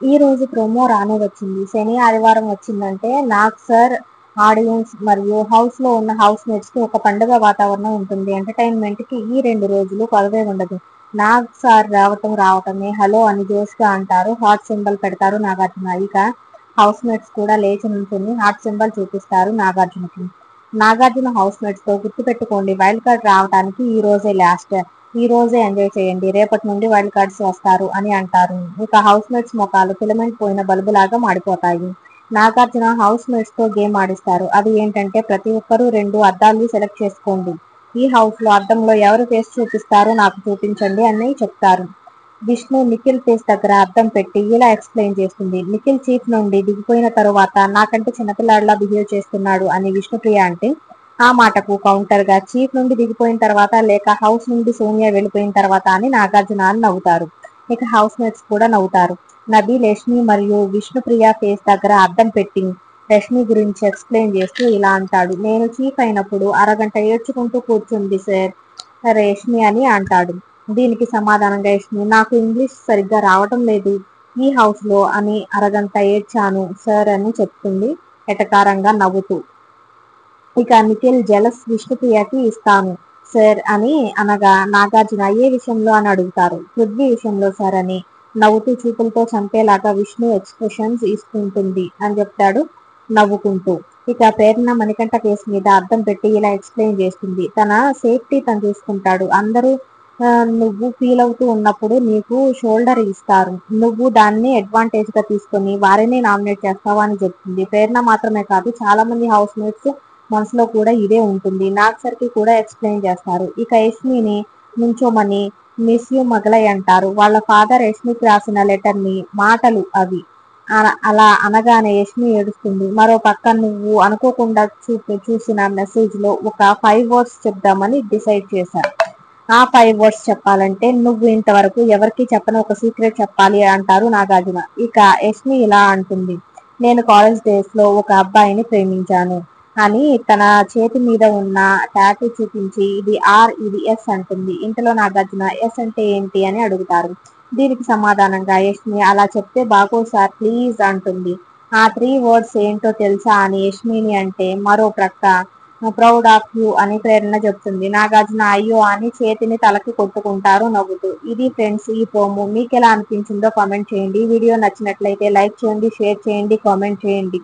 ఈ రోజు ప్రోమో రానే వచ్చింది. శని, ఆదివారం వచ్చిందంటే నాగ్ సార్, ఆడియన్స్ మరియు హౌస్ లో ఉన్న హౌస్ మేట్స్ కి ఒక పండుగ వాతావరణం ఉంటుంది. ఎంటర్టైన్మెంట్ కి ఈ 2 రోజులు కొలవే ఉండదు. నాగ్ సార్ రావటమే హలో అని జోష్గా అంటారు. హార్ట్ సింబల్ పెడతారు నాగార్జున. ఇక హౌస్ మేట్స్ కూడా లేచి నుంచుని హార్ట్ సింబల్ చూపిస్తారు నాగార్జునకి. నాగార్జున హౌస్ మేట్స్ తో గుర్తుపెట్టుకోండి, వైల్డ్ కార్డ్ రావడానికి ఈ రోజే లాస్ట్. ఈ రోజే ఎంజాయ్ చేయండి, రేపటి నుండి వైల్డ్ కార్డ్స్ వస్తారు అని అంటారు. ఇక హౌస్ మేట్స్ ముఖాలు ఫిలమెంట్ పోయిన బల్బు లాగా మాడిపోతాయి. నాగార్జున హౌస్ మేట్స్ తో గేమ్ ఆడిస్తారు. అది ఏంటంటే ప్రతి ఒక్కరూ 2 అద్దాలు సెలెక్ట్ చేసుకోండి. ఈ హౌస్ లో అద్దంలో ఎవరు ఫేస్ చూపిస్తారో నాకు చూపించండి అని చెప్తారు. విష్ణు నిఖిల్ ఫేస్ దగ్గర అద్దం పెట్టి ఇలా ఎక్స్ప్లెయిన్ చేస్తుంది. నిఖిల్ చీఫ్ నుండి దిగిపోయిన తరువాత నాకంటే చిన్నపిల్లాడిలా బిహేవ్ చేస్తున్నాడు అని విష్ణుప్రియ అంటే, ఆ మాటకు కౌంటర్ గా చీఫ్ నుండి దిగిపోయిన తర్వాత లేక హౌస్ నుండి సోనియా వెళ్ళిపోయిన తర్వాత అని నాగార్జున అని నవ్వుతారు. ఇక హౌస్ మేట్స్ కూడా నవ్వుతారు. నబి, రష్మి మరియు విష్ణుప్రియ ఫేస్ దగ్గర అద్దం పెట్టి రష్మి గురించి ఎక్స్ప్లెయిన్ చేస్తూ ఇలా అంటాడు. నేను చీఫ్ అయినప్పుడు అరగంట ఏడ్చుకుంటూ కూర్చుంది సార్ రష్మి అని అంటాడు. దీనికి సమాధానంగా రష్మి, నాకు ఇంగ్లీష్ సరిగ్గా రావటం లేదు ఈ హౌస్ లో అని అరగంట ఏడ్చాను సార్ అని చెప్తుంది ఎటకారంగా నవ్వుతూ. ఇక నిఖిల్ జలస్ విష్ణుప్రియకి ఇస్తాను సార్ అని అనగా నాగార్జున ఏ విషయంలో అని అడుగుతారు. పృథ్వీ విషయంలో సార్ అని నవ్వుతూ చూపులతో చంపేలాగా విష్ణు ఎక్స్ప్రెషన్స్ ఇస్తుంటుంది అని చెప్తాడు నవ్వుకుంటూ. ఇక ప్రేరణ మణికంఠ కేసు మీద అద్దం పెట్టి ఇలా ఎక్స్ప్లెయిన్ చేస్తుంది. తన సేఫ్టీ తను చూసుకుంటాడు. అందరూ నువ్వు ఫీల్ అవుతూ ఉన్నప్పుడు నీకు షోల్డర్ ఇస్తారు, నువ్వు దాన్ని అడ్వాంటేజ్ గా తీసుకొని వారినే నామినేట్ చేస్తావా అని చెప్తుంది. ప్రేరణ మాత్రమే కాదు, చాలా మంది హౌస్ మేట్స్ మనసులో కూడా ఇదే ఉంటుంది. నాగ్ సార్ కి కూడా ఎక్స్ప్లెయిన్ చేస్తారు. ఇక యష్మిని నుంచోమని మిస్ యూ మగలై అంటారు. వాళ్ళ ఫాదర్ యష్మికి రాసిన లెటర్ ని మాటలు అవి. అలా అనగానే యష్మి ఏడుస్తుంది. మరో పక్క నువ్వు అనుకోకుండా చూసిన మెసేజ్ లో ఒక 5 words చెప్దామని డిసైడ్ చేశారు. ఆ 5 words చెప్పాలంటే నువ్వు ఇంతవరకు ఎవరికి చెప్పని ఒక సీక్రెట్ చెప్పాలి అంటారు నాగార్జున. ఇక యష్మి ఇలా అంటుంది, నేను కాలేజ్ డేస్ లో ఒక అబ్బాయిని ప్రేమించాను అని తన చేతి మీద ఉన్న టాటూ చూపించి ఇది ఆర్ ఇది ఎస్ అంటుంది. ఇంతలో నాగార్జున ఎస్ అంటే ఏంటి అని అడుగుతారు. దీనికి సమాధానంగా యష్మి అలా చెప్తే బాగోదు సార్ ప్లీజ్ అంటుంది. ఆ 3 words ఏంటో తెలుసా అని యష్మిని అంటే మరో ప్రక్క ప్రౌడ్ ఆఫ్ యూ అని ప్రేరణ చెప్తుంది. నాగార్జున అయ్యో అని చేతిని తలకి కొట్టుకుంటారు నవ్వుతూ. ఇది ఫ్రెండ్స్ ఈ ప్రోమో. మీకు ఎలా అనిపించిందో కామెంట్ చేయండి. ఈ వీడియో నచ్చినట్లయితే లైక్ చేయండి, షేర్ చేయండి, కామెంట్ చేయండి.